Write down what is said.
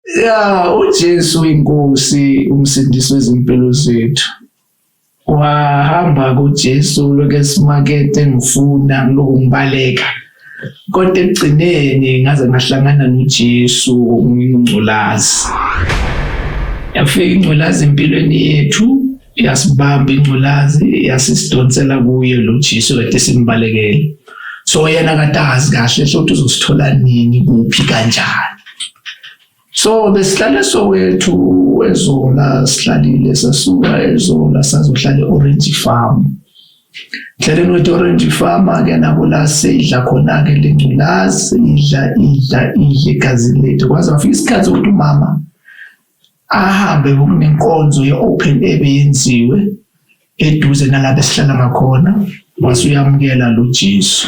Ya, uJesu inkosi umsindisi wezimpilo zethu. Wahamba kuJesu loke simakethe ngifuna ngokungibaleka. Kodwa ekugcineni ngaze ngahlangana noJesu ngingculazi. Yafika ingculazi empilweni yethu, yasibamba ingculazi, yasisidonsela kuye lo Jesu kade simbalekele. So yena kade azi kahle ukuthi uzosithola nini, kuphi, kanjani. So besihlale Soweto eZola, sihlalile sasuka eZola sazohlala e-Orange Farm. Hleleni we-Orange Farm ke nabo la sidla khona ke lengculazi, idla igazi lethu. Kwaze wafika isikhathi sokuthi umama ahambe kunenkonzo ye-open air beyenziwe eduze nalapho esihlala ngakhona, wasuyamukela lo Jesu.